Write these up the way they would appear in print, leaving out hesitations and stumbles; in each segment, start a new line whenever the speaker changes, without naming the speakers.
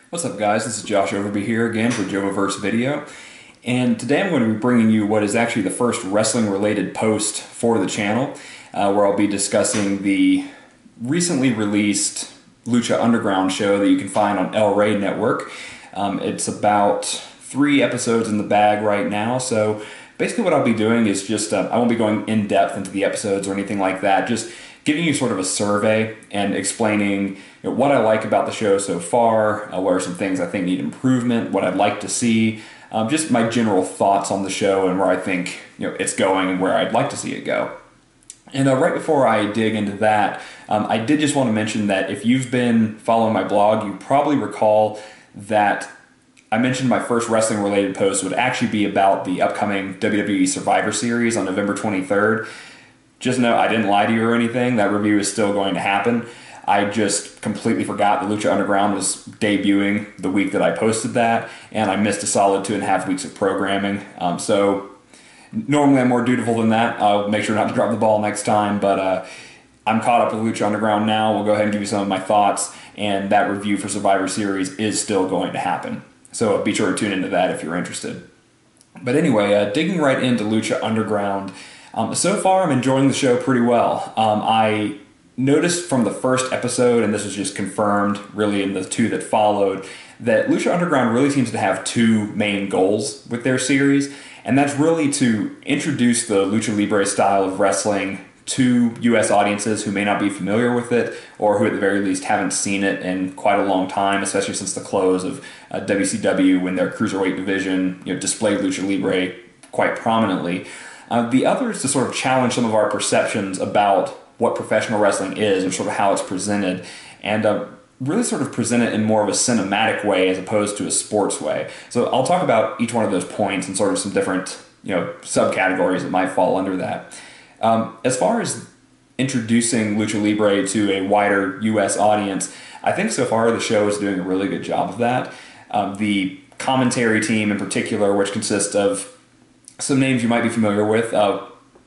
What's up, guys? This is Josh Overby here again for Jovaverse video, and today I'm going to be bringing you what is actually the first wrestling related post for the channel, where I'll be discussing the recently released Lucha Underground show that you can find on El Rey Network. It's about 3 episodes in the bag right now, so basically what I'll be doing is just, I won't be going in depth into the episodes or anything like that, just giving you sort of a survey and explaining what I like about the show so far, what are some things I think need improvement, what I'd like to see, just my general thoughts on the show and where I think it's going and where I'd like to see it go. And right before I dig into that, I did just want to mention that if you've been following my blog, you probably recall that I mentioned my first wrestling related post would actually be about the upcoming WWE Survivor Series on November 23rd. Just know I didn't lie to you or anything. That review is still going to happen. I just completely forgot that Lucha Underground was debuting the week that I posted that, and I missed a solid 2.5 weeks of programming. So normally I'm more dutiful than that. I'll make sure not to drop the ball next time, but I'm caught up with Lucha Underground now. We'll go ahead and give you some of my thoughts, and that review for Survivor Series is still going to happen. So be sure to tune into that if you're interested. But anyway, digging right into Lucha Underground, so far I'm enjoying the show pretty well. I noticed from the first episode, and this was just confirmed really in the 2 that followed, that Lucha Underground really seems to have 2 main goals with their series, and that's really to introduce the Lucha Libre style of wrestling to U.S. audiences who may not be familiar with it, or who at the very least haven't seen it in quite a long time, especially since the close of WCW when their cruiserweight division displayed Lucha Libre quite prominently. The other is to sort of challenge some of our perceptions about what professional wrestling is and sort of how it's presented, and really sort of present it in more of a cinematic way as opposed to a sports way. So I'll talk about each one of those points and sort of some different subcategories that might fall under that. As far as introducing Lucha Libre to a wider U.S. audience, I think so far the show is doing a really good job of that. The commentary team in particular, which consists of some names you might be familiar with,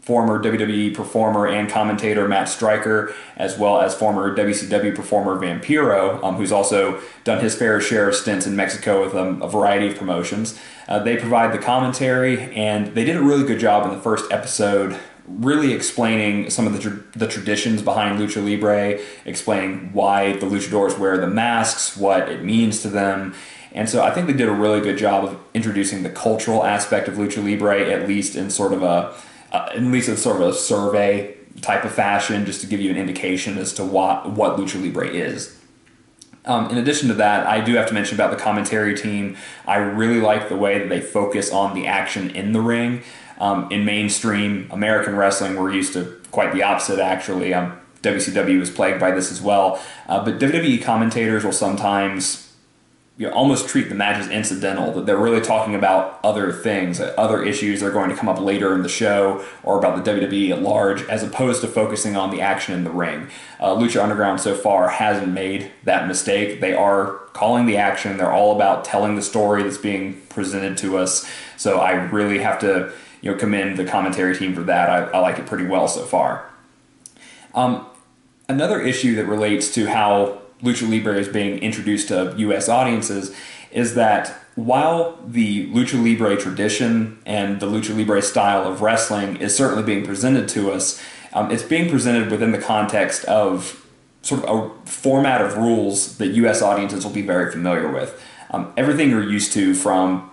former WWE performer and commentator Matt Stryker, as well as former WCW performer Vampiro, who's also done his fair share of stints in Mexico with a variety of promotions. They provide the commentary, and they did a really good job in the first episode really explaining some of the traditions behind Lucha Libre, explaining why the luchadors wear the masks, what it means to them. And so I think they did a really good job of introducing the cultural aspect of Lucha Libre, at least in sort of a survey type of fashion, just to give you an indication as to what Lucha Libre is. In addition to that, I do have to mention about the commentary team. I really like the way that they focus on the action in the ring. In mainstream American wrestling, we're used to quite the opposite, actually. WCW is plagued by this as well. But WWE commentators will sometimes almost treat the match as incidental, that they're really talking about other things, other issues that are going to come up later in the show, or about the WWE at large, as opposed to focusing on the action in the ring. Lucha Underground so far hasn't made that mistake. They are calling the action. They're all about telling the story that's being presented to us. So I really have to commend the commentary team for that. I like it pretty well so far. Another issue that relates to how Lucha Libre is being introduced to U.S. audiences is that while the Lucha Libre tradition and the Lucha Libre style of wrestling is certainly being presented to us, it's being presented within the context of sort of a format of rules that U.S. audiences will be very familiar with. Everything you're used to from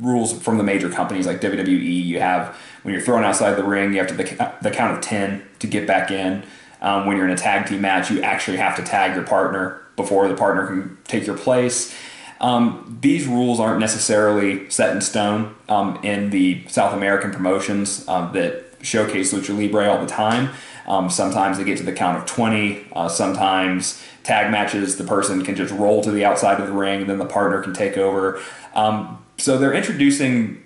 rules from the major companies like WWE, you have when you're thrown outside the ring, you have to the count of 10 to get back in. When you're in a tag team match, you actually have to tag your partner before the partner can take your place. These rules aren't necessarily set in stone in the South American promotions that showcase Lucha Libre all the time. Sometimes they get to the count of 20. Sometimes tag matches, the person can just roll to the outside of the ring, and then the partner can take over. So they're introducing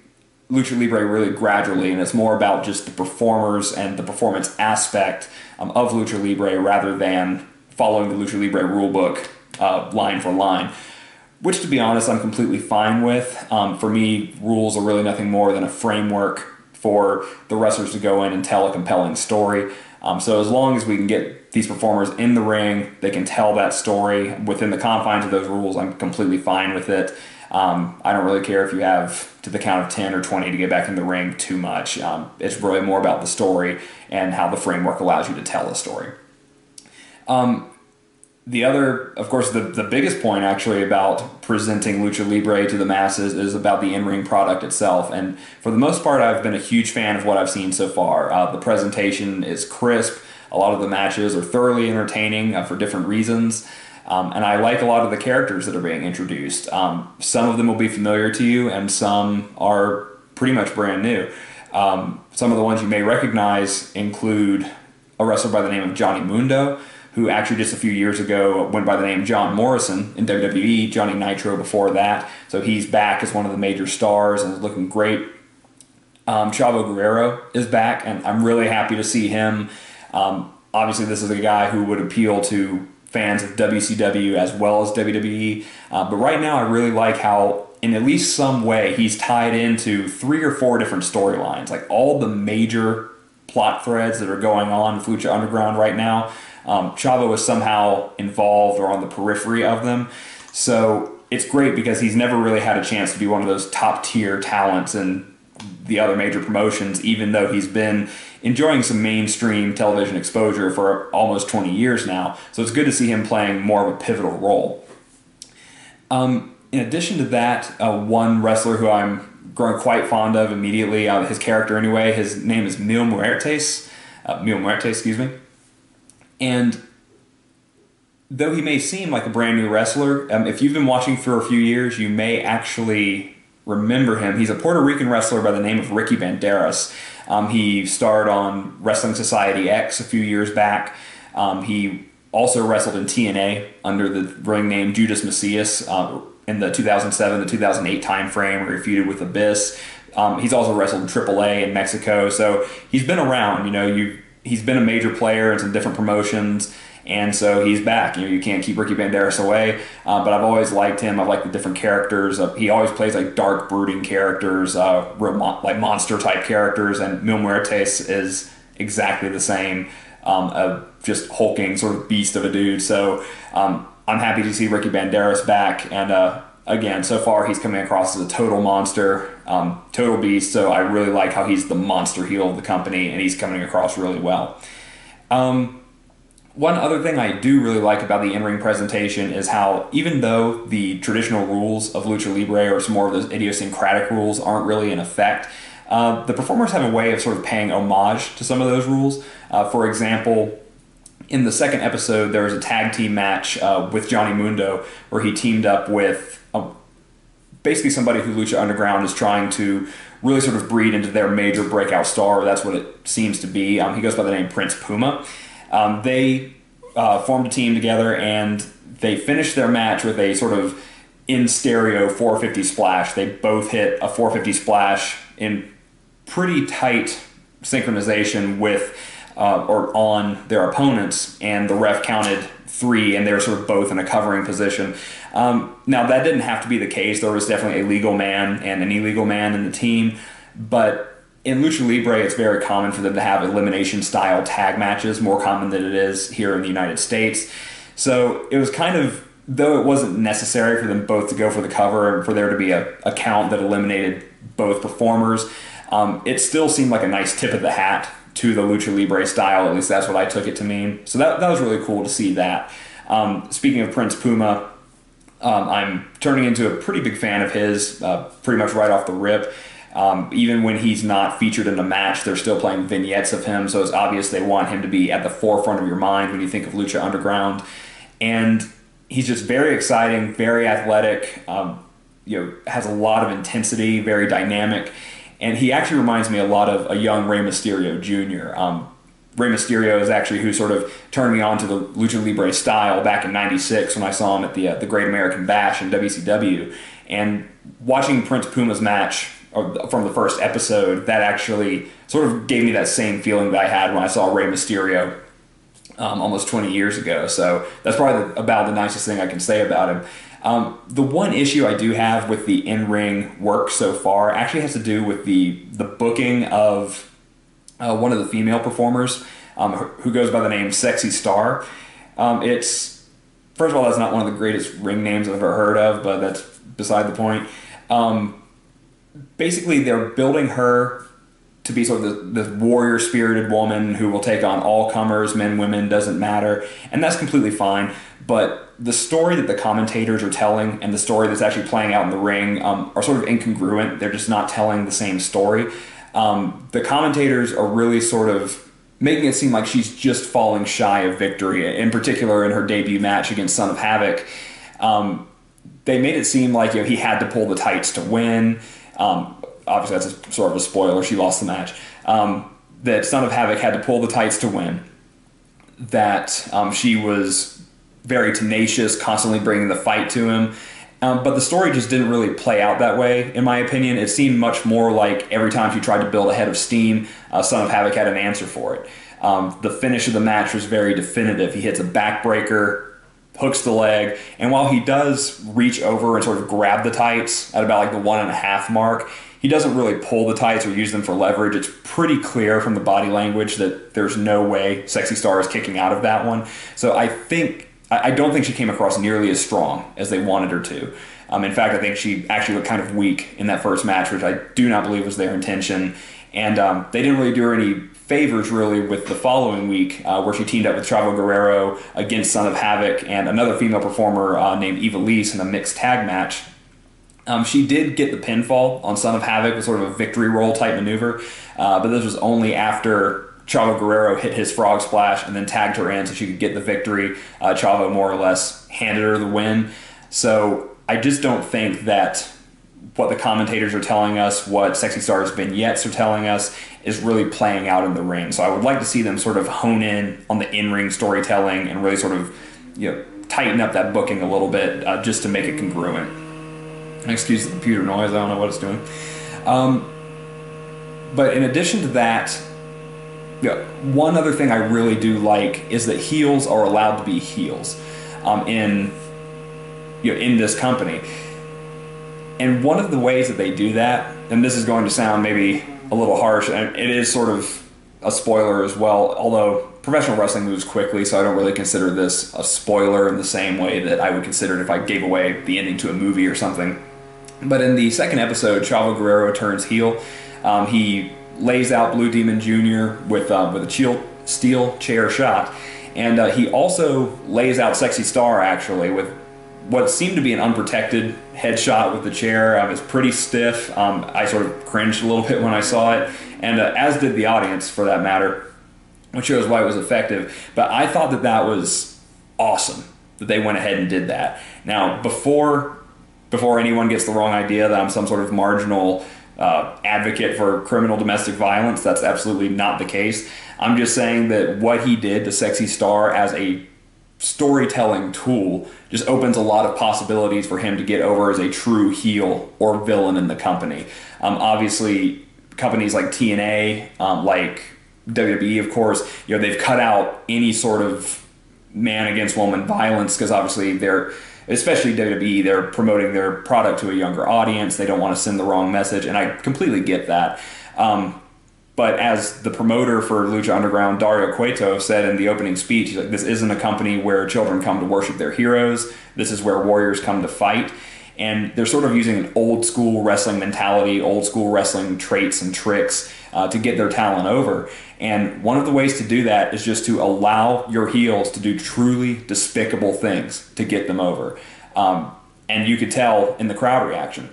Lucha Libre really gradually, and it's more about just the performers and the performance aspect of Lucha Libre rather than following the Lucha Libre rulebook line for line, which, to be honest, I'm completely fine with. For me, rules are really nothing more than a framework for the wrestlers to go in and tell a compelling story. So as long as we can get these performers in the ring, they can tell that story within the confines of those rules, I'm completely fine with it. I don't really care if you have to the count of 10 or 20 to get back in the ring too much. It's really more about the story and how the framework allows you to tell a story. The other, of course, the biggest point actually about presenting Lucha Libre to the masses is about the in-ring product itself. And for the most part, I've been a huge fan of what I've seen so far. The presentation is crisp. A lot of the matches are thoroughly entertaining for different reasons. And I like a lot of the characters that are being introduced. Some of them will be familiar to you, and some are pretty much brand new. Some of the ones you may recognize include a wrestler by the name of Johnny Mundo, who actually just a few years ago went by the name John Morrison in WWE, Johnny Nitro before that. So he's back as one of the major stars and is looking great. Chavo Guerrero is back, and I'm really happy to see him. Obviously, this is a guy who would appeal to fans of WCW as well as WWE. But right now, I really like how, in at least some way, he's tied into 3 or 4 different storylines. Like all the major plot threads that are going on with Lucha Underground right now, Chavo is somehow involved or on the periphery of them. So it's great because he's never really had a chance to be one of those top tier talents in the other major promotions, even though he's been enjoying some mainstream television exposure for almost 20 years now. So it's good to see him playing more of a pivotal role. In addition to that, one wrestler who I'm growing quite fond of immediately, his character anyway, his name is Mil Muertes, excuse me. And though he may seem like a brand new wrestler, if you've been watching for a few years, you may actually remember him. He's a Puerto Rican wrestler by the name of Ricky Banderas. He starred on Wrestling Society X a few years back. He also wrestled in TNA under the ring name Judas Macias in the 2007 to 2008 time frame, where he feuded with Abyss. He's also wrestled in AAA in Mexico, so he's been around. He's been a major player in some different promotions, and so he's back. You can't keep Ricky Banderas away, but I've always liked him. I've liked the different characters. He always plays like dark, brooding characters, like monster-type characters, and Mil Muertes is exactly the same, just hulking sort of beast of a dude. So I'm happy to see Ricky Banderas back, and again, so far he's coming across as a total monster, total beast, so I really like how he's the monster heel of the company, and he's coming across really well. One other thing I do really like about the in-ring presentation is how, even though the traditional rules of Lucha Libre or some more of those idiosyncratic rules aren't really in effect, the performers have a way of sort of paying homage to some of those rules. For example, in the second episode, there was a tag team match with Johnny Mundo where he teamed up with basically somebody who Lucha Underground is trying to really sort of breed into their major breakout star. That's what it seems to be. He goes by the name Prince Puma. They formed a team together, and they finished their match with a sort of in stereo 450 splash. They both hit a 450 splash in pretty tight synchronization with or on their opponents, and the ref counted 3, and they were sort of both in a covering position. Now, that didn't have to be the case. There was definitely a legal man and an illegal man in the team, but in Lucha Libre, it's very common for them to have elimination-style tag matches, more common than it is here in the United States. So it was kind of, though it wasn't necessary for them both to go for the cover and for there to be a count that eliminated both performers, it still seemed like a nice tip of the hat to the Lucha Libre style. At least that's what I took it to mean. So that was really cool to see that. Speaking of Prince Puma, I'm turning into a pretty big fan of his, pretty much right off the rip. Even when he's not featured in a match, they're still playing vignettes of him, so it's obvious they want him to be at the forefront of your mind when you think of Lucha Underground. And he's just very exciting, very athletic, has a lot of intensity, very dynamic, and he actually reminds me a lot of a young Rey Mysterio Jr. Rey Mysterio is actually who sort of turned me on to the Lucha Libre style back in '96 when I saw him at the Great American Bash in WCW. And watching Prince Puma's match from the first episode, that actually sort of gave me that same feeling that I had when I saw Rey Mysterio almost 20 years ago. So that's probably about the nicest thing I can say about him. The one issue I do have with the in-ring work so far actually has to do with the booking of one of the female performers, who goes by the name Sexy Star. It's, first of all, that's not one of the greatest ring names I've ever heard of, but that's beside the point. Basically, they're building her to be sort of the warrior-spirited woman who will take on all comers, men, women, doesn't matter, and that's completely fine. But the story that the commentators are telling and the story that's actually playing out in the ring are sort of incongruent. They're just not telling the same story. The commentators are really sort of making it seem like she's just falling shy of victory, in particular in her debut match against Son of Havoc. They made it seem like, he had to pull the tights to win. Obviously, that's sort of a spoiler. She lost the match. That Son of Havoc had to pull the tights to win. That she was very tenacious, constantly bringing the fight to him. But the story just didn't really play out that way, in my opinion. It seemed much more like every time she tried to build a head of steam, Son of Havoc had an answer for it. The finish of the match was very definitive. He hits a backbreaker, hooks the leg, and while he does reach over and sort of grab the tights at about like the 1.5 mark, he doesn't really pull the tights or use them for leverage. It's pretty clear from the body language that there's no way Sexy Star is kicking out of that one. So I don't think she came across nearly as strong as they wanted her to. In fact, I think she actually looked kind of weak in that first match, which I do not believe was their intention. And they didn't really do her any favors, really, with the following week, where she teamed up with Chavo Guerrero against Son of Havoc and another female performer named Eva Lise in a mixed tag match. She did get the pinfall on Son of Havoc with sort of a victory roll type maneuver, but this was only after Chavo Guerrero hit his frog splash and then tagged her in so she could get the victory. Chavo more or less handed her the win. So I just don't think that what the commentators are telling us, what Sexy Star's vignettes are telling us, is really playing out in the ring. So I would like to see them sort of hone in on the in-ring storytelling and really sort of tighten up that booking a little bit, just to make it congruent. Excuse the computer noise, I don't know what it's doing. But in addition to that, one other thing I really do like is that heels are allowed to be heels in this company. And one of the ways that they do that, and this is going to sound maybe a little harsh, and it is sort of a spoiler as well, although professional wrestling moves quickly, so I don't really consider this a spoiler in the same way that I would consider it if I gave away the ending to a movie or something. But in the second episode, Chavo Guerrero turns heel. He lays out Blue Demon Jr. with a steel chair shot, and he also lays out Sexy Star, actually, with what seemed to be an unprotected headshot with the chair. It's pretty stiff. I sort of cringed a little bit when I saw it, and as did the audience, for that matter, which shows why it was effective. But I thought that was awesome that they went ahead and did that. Now, before anyone gets the wrong idea that I'm some sort of marginal advocate for criminal domestic violence, that's absolutely not the case. I'm just saying that what he did to Sexy Star as a storytelling tool just opens a lot of possibilities for him to get over as a true heel or villain in the company. Obviously, companies like TNA, like WWE, of course, they've cut out any sort of man against woman violence because obviously especially WWE, they're promoting their product to a younger audience. They don't want to send the wrong message, and I completely get that. But as the promoter for Lucha Underground, Dario Cueto, said in the opening speech, he's like, this isn't a company where children come to worship their heroes. This is where warriors come to fight. And they're sort of using an old school wrestling mentality, old school wrestling traits and tricks to get their talent over. And one of the ways to do that is just to allow your heels to do truly despicable things to get them over. And you could tell in the crowd reaction.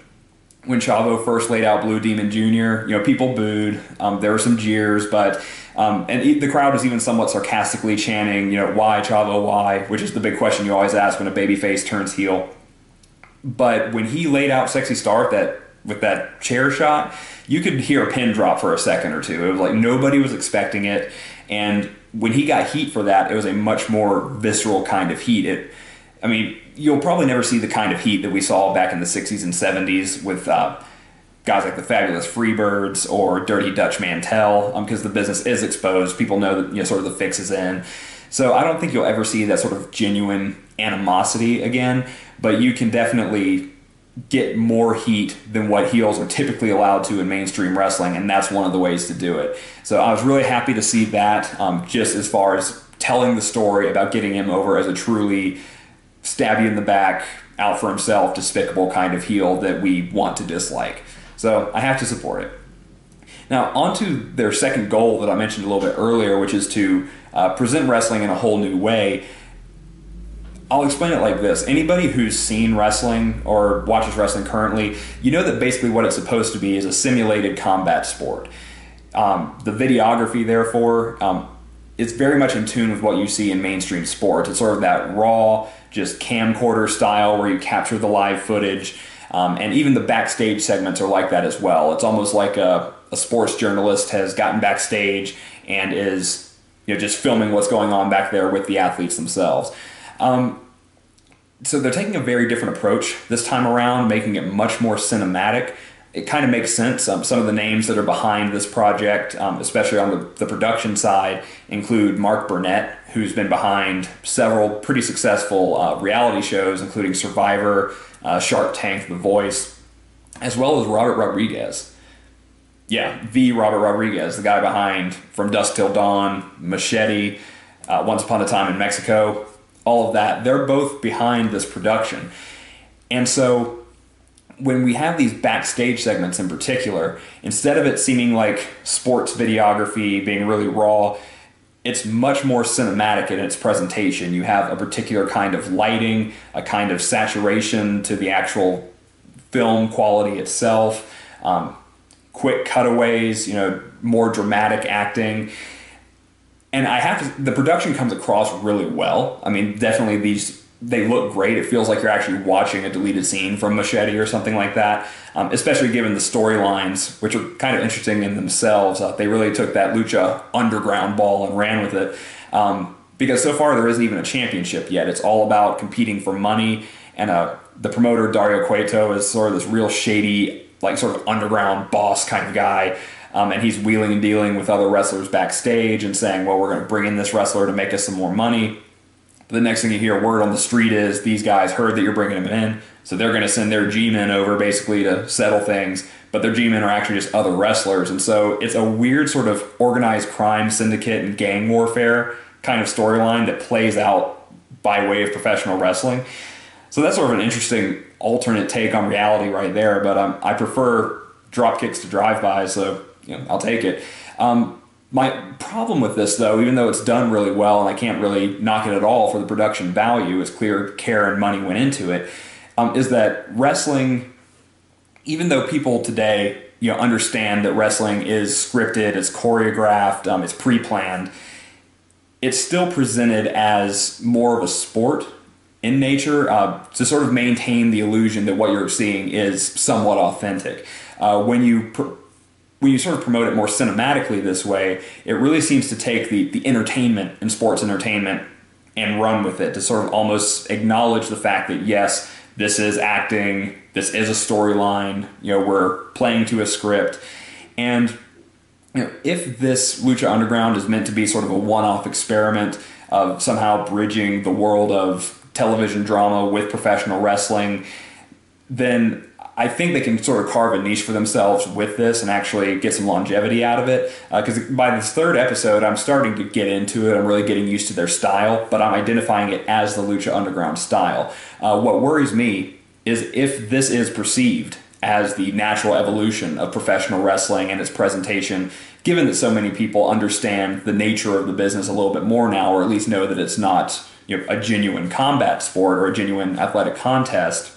When Chavo first laid out Blue Demon Jr., people booed. There were some jeers, but and the crowd was even somewhat sarcastically chanting, why Chavo, why? Which is the big question you always ask when a babyface turns heel. But when he laid out Sexy Star with that chair shot, you could hear a pin drop for a second or two. It was like nobody was expecting it, and when he got heat for that, it was a much more visceral kind of heat. You'll probably never see the kind of heat that we saw back in the 60s and 70s with guys like the Fabulous Freebirds or Dirty Dutch Mantel, because the business is exposed. People know that sort of the fix is in. So I don't think you'll ever see that sort of genuine animosity again, but you can definitely get more heat than what heels are typically allowed to in mainstream wrestling, and that's one of the ways to do it. So I was really happy to see that, just as far as telling the story about getting him over as a truly stab you in the back, out for himself, despicable kind of heel that we want to dislike. So I have to support it. Now, on to their second goal that I mentioned a little bit earlier, which is to present wrestling in a whole new way. I'll explain it like this. Anybody who's seen wrestling or watches wrestling currently, you know that basically what it's supposed to be is a simulated combat sport. The videography, therefore, it's very much in tune with what you see in mainstream sports. It's sort of that raw, just camcorder style where you capture the live footage. And even the backstage segments are like that as well. It's almost like a sports journalist has gotten backstage and is just filming what's going on back there with the athletes themselves. So they're taking a very different approach this time around, making it much more cinematic. It kind of makes sense. Some of the names that are behind this project, especially on the production side, include Mark Burnett, who's been behind several pretty successful reality shows, including Survivor, Shark Tank, The Voice, as well as Robert Rodriguez. Yeah, the Robert Rodriguez, the guy behind From Dusk Till Dawn, Machete, Once Upon a Time in Mexico, all of that. They're both behind this production. And so when we have these backstage segments in particular, instead of it seeming like sports videography being really raw, it's much more cinematic in its presentation. You have a particular kind of lighting, a kind of saturation to the actual film quality itself, quick cutaways, more dramatic acting. And the production comes across really well. I mean, definitely they look great. It feels like you're actually watching a deleted scene from Machete or something like that, especially given the storylines, which are kind of interesting in themselves. They really took that Lucha Underground ball and ran with it, because so far there isn't even a championship yet. It's all about competing for money, and the promoter, Dario Cueto, is sort of this real shady, like sort of underground boss kind of guy. And he's wheeling and dealing with other wrestlers backstage and saying, well, we're going to bring in this wrestler to make us some more money. The next thing you hear word on the street is these guys heard that you're bringing them in, so they're going to send their G-men over basically to settle things, but their G-men are actually just other wrestlers. And so it's a weird sort of organized crime syndicate and gang warfare kind of storyline that plays out by way of professional wrestling. So that's sort of an interesting alternate take on reality right there, but I prefer drop kicks to drive-bys, so I'll take it. My problem with this, though, even though it's done really well and I can't really knock it at all for the production value, it's clear care and money went into it, is that wrestling, even though people today understand that wrestling is scripted, it's choreographed, it's pre-planned, it's still presented as more of a sport in nature, to sort of maintain the illusion that what you're seeing is somewhat authentic. When you sort of promote it more cinematically this way, it really seems to take the entertainment in sports entertainment and run with it, to sort of almost acknowledge the fact that, yes, this is acting, this is a storyline, we're playing to a script. And if this Lucha Underground is meant to be sort of a one-off experiment of somehow bridging the world of television drama with professional wrestling, then I think they can sort of carve a niche for themselves with this and actually get some longevity out of it. Because by this third episode, I'm starting to get into it. I'm really getting used to their style, but I'm identifying it as the Lucha Underground style. What worries me is if this is perceived as the natural evolution of professional wrestling and its presentation, given that so many people understand the nature of the business a little bit more now, or at least know that it's not a genuine combat sport or a genuine athletic contest.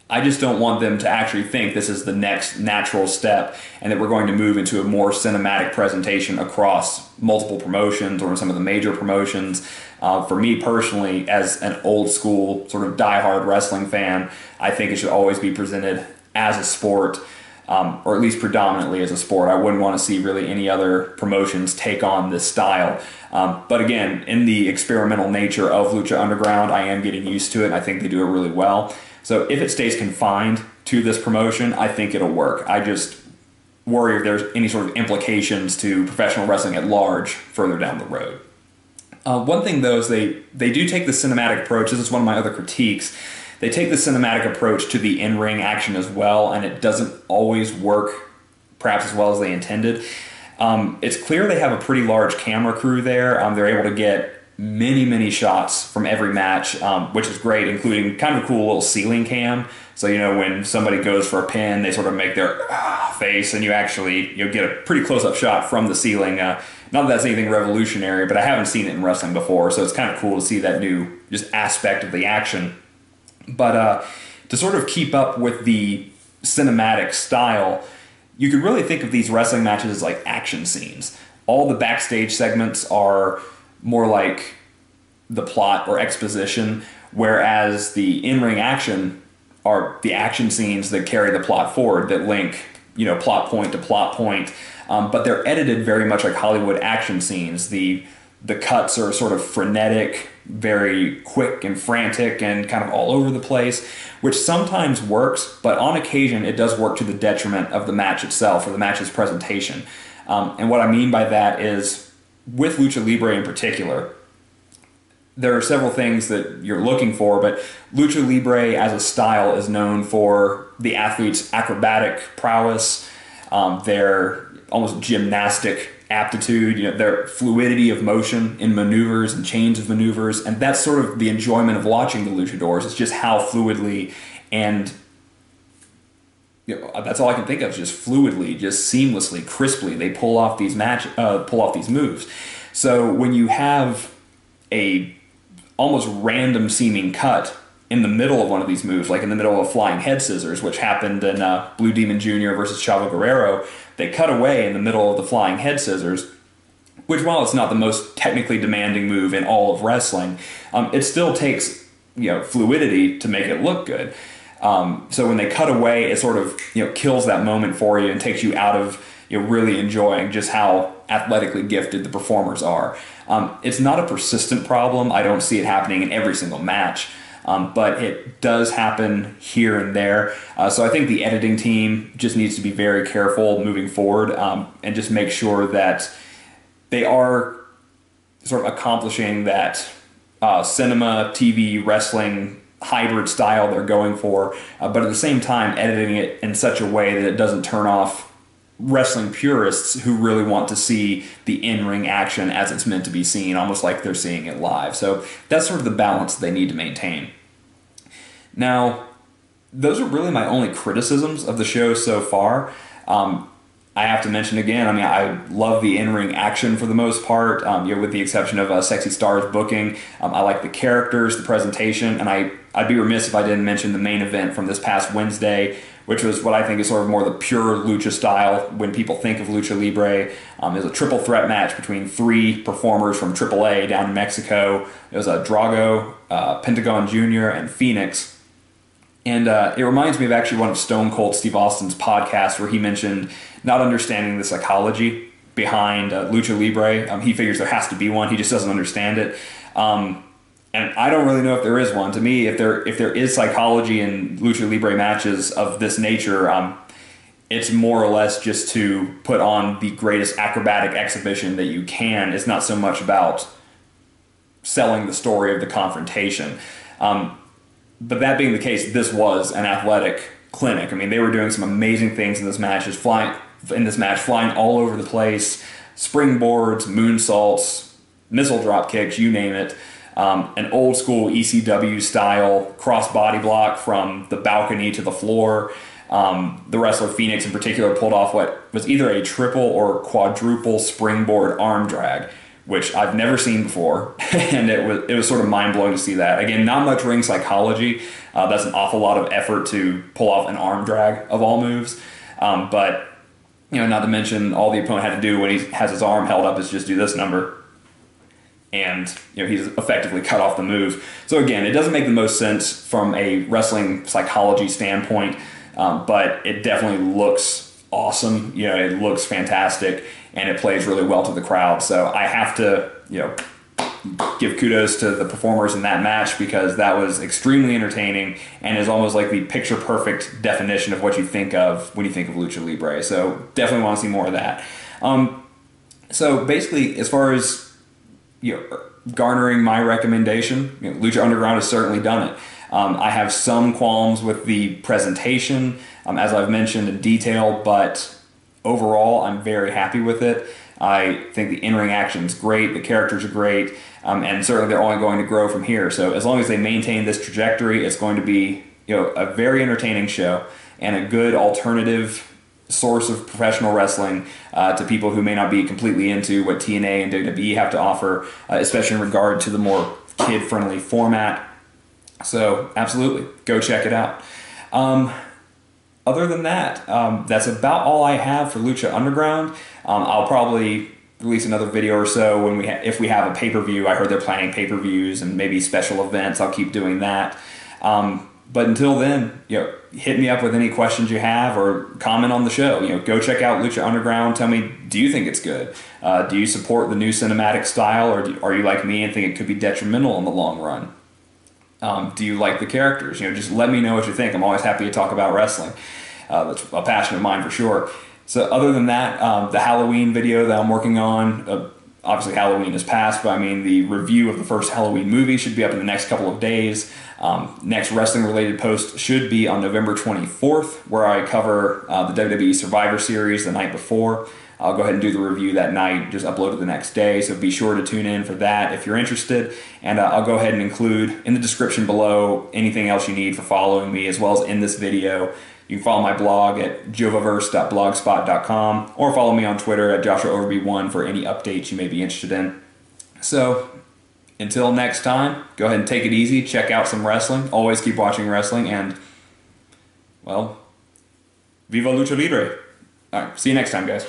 I just don't want them to actually think this is the next natural step and that we're going to move into a more cinematic presentation across multiple promotions or some of the major promotions. For me personally, as an old school sort of diehard wrestling fan, I think it should always be presented as a sport, or at least predominantly as a sport. I wouldn't want to see really any other promotions take on this style. But again, in the experimental nature of Lucha Underground, I am getting used to it, and I think they do it really well. So if it stays confined to this promotion, I think it'll work. I just worry if there's any sort of implications to professional wrestling at large further down the road. One thing, though, is they do take the cinematic approach. This is one of my other critiques. They take the cinematic approach to the in-ring action as well, and it doesn't always work perhaps as well as they intended. It's clear they have a pretty large camera crew there. They're able to get many shots from every match, which is great, including kind of a cool little ceiling cam. So, when somebody goes for a pin, they sort of make their face, and you actually get a pretty close-up shot from the ceiling. Not that that's anything revolutionary, but I haven't seen it in wrestling before, so it's kind of cool to see that new just aspect of the action. But to sort of keep up with the cinematic style, you could really think of these wrestling matches as like action scenes. All the backstage segments are more like the plot or exposition, whereas the in-ring action are the action scenes that carry the plot forward, that link, plot point to plot point. But they're edited very much like Hollywood action scenes. The cuts are sort of frenetic, very quick and frantic, and kind of all over the place, which sometimes works, but on occasion it does work to the detriment of the match itself or the match's presentation. And what I mean by that is, with Lucha Libre in particular, there are several things that you're looking for, but Lucha Libre as a style is known for the athlete's acrobatic prowess, their almost gymnastic aptitude, their fluidity of motion in maneuvers and chains of maneuvers, and that's sort of the enjoyment of watching the luchadors. It's just how fluidly and that's all I can think of, just fluidly, just seamlessly, crisply they pull off these moves. So when you have a almost random seeming cut in the middle of one of these moves, like in the middle of flying head scissors, which happened in Blue Demon Jr. versus Chavo Guerrero, they cut away in the middle of the flying head scissors, which, while it's not the most technically demanding move in all of wrestling, it still takes fluidity to make it look good. So when they cut away, it sort of kills that moment for you and takes you out of really enjoying just how athletically gifted the performers are. It's not a persistent problem. I don't see it happening in every single match, but it does happen here and there. So I think the editing team just needs to be very careful moving forward, and just make sure that they are sort of accomplishing that cinema, TV, wrestling hybrid style they're going for, but at the same time editing it in such a way that it doesn't turn off wrestling purists who really want to see the in-ring action as it's meant to be seen, almost like they're seeing it live. So that's sort of the balance they need to maintain. Now, those are really my only criticisms of the show so far. I have to mention again, I love the in-ring action for the most part, with the exception of Sexy Star's booking. I like the characters, the presentation, and I'd be remiss if I didn't mention the main event from this past Wednesday, which was what I think is sort of more the pure lucha style when people think of Lucha Libre. It was a triple threat match between three performers from AAA down in Mexico. It was Drago, Pentagon Jr., and Phoenix. And it reminds me of actually one of Stone Cold Steve Austin's podcasts where he mentioned not understanding the psychology behind Lucha Libre. He figures there has to be one. He just doesn't understand it. And I don't really know if there is one. To me, if there is psychology in Lucha Libre matches of this nature, it's more or less just to put on the greatest acrobatic exhibition that you can. It's not so much about selling the story of the confrontation. But that being the case, this was an athletic clinic. They were doing some amazing things in this match, flying all over the place, springboards, moonsaults, missile drop kicks, you name it. An old school ECW style cross body block from the balcony to the floor. The wrestler Phoenix in particular pulled off what was either a triple or quadruple springboard arm drag, which I've never seen before, and it was sort of mind-blowing to see that. Again, not much ring psychology. That's an awful lot of effort to pull off an arm drag of all moves. But, not to mention all the opponent had to do when he has his arm held up is just do this number. And, he's effectively cut off the move. So again, it doesn't make the most sense from a wrestling psychology standpoint, but it definitely looks awesome. It looks fantastic, and it plays really well to the crowd. So I have to, give kudos to the performers in that match, because that was extremely entertaining and is almost like the picture-perfect definition of what you think of when you think of Lucha Libre. So definitely want to see more of that. So basically, as far as garnering my recommendation. Lucha Underground has certainly done it. I have some qualms with the presentation, as I've mentioned in detail, but overall I'm very happy with it. I think the in-ring action is great, the characters are great, and certainly they're only going to grow from here. So as long as they maintain this trajectory, it's going to be a very entertaining show and a good alternative source of professional wrestling to people who may not be completely into what TNA and WWE have to offer, especially in regard to the more kid-friendly format. So absolutely, go check it out. Other than that, that's about all I have for Lucha Underground. I'll probably release another video or so when if we have a pay-per-view. I heard they're planning pay-per-views and maybe special events. I'll keep doing that. But until then, hit me up with any questions you have or comment on the show. Go check out Lucha Underground. Tell me, do you think it's good? Do you support the new cinematic style, or are you like me and think it could be detrimental in the long run? Do you like the characters? Just let me know what you think. I'm always happy to talk about wrestling. That's a passion of mine for sure. So other than that, the Halloween video that I'm working on, obviously Halloween has passed, but I mean the review of the first Halloween movie should be up in the next couple of days. Next wrestling related post should be on November 24th, where I cover the WWE Survivor Series the night before. I'll go ahead and do the review that night, just upload it the next day, so be sure to tune in for that if you're interested. And I'll go ahead and include in the description below anything else you need for following me, as well as in this video. You can follow my blog at jovaverse.blogspot.com, or follow me on Twitter at JoshuaOverby1 for any updates you may be interested in. So, until next time, go ahead and take it easy, check out some wrestling, always keep watching wrestling, and, well, Viva Lucha Libre! Alright, see you next time, guys.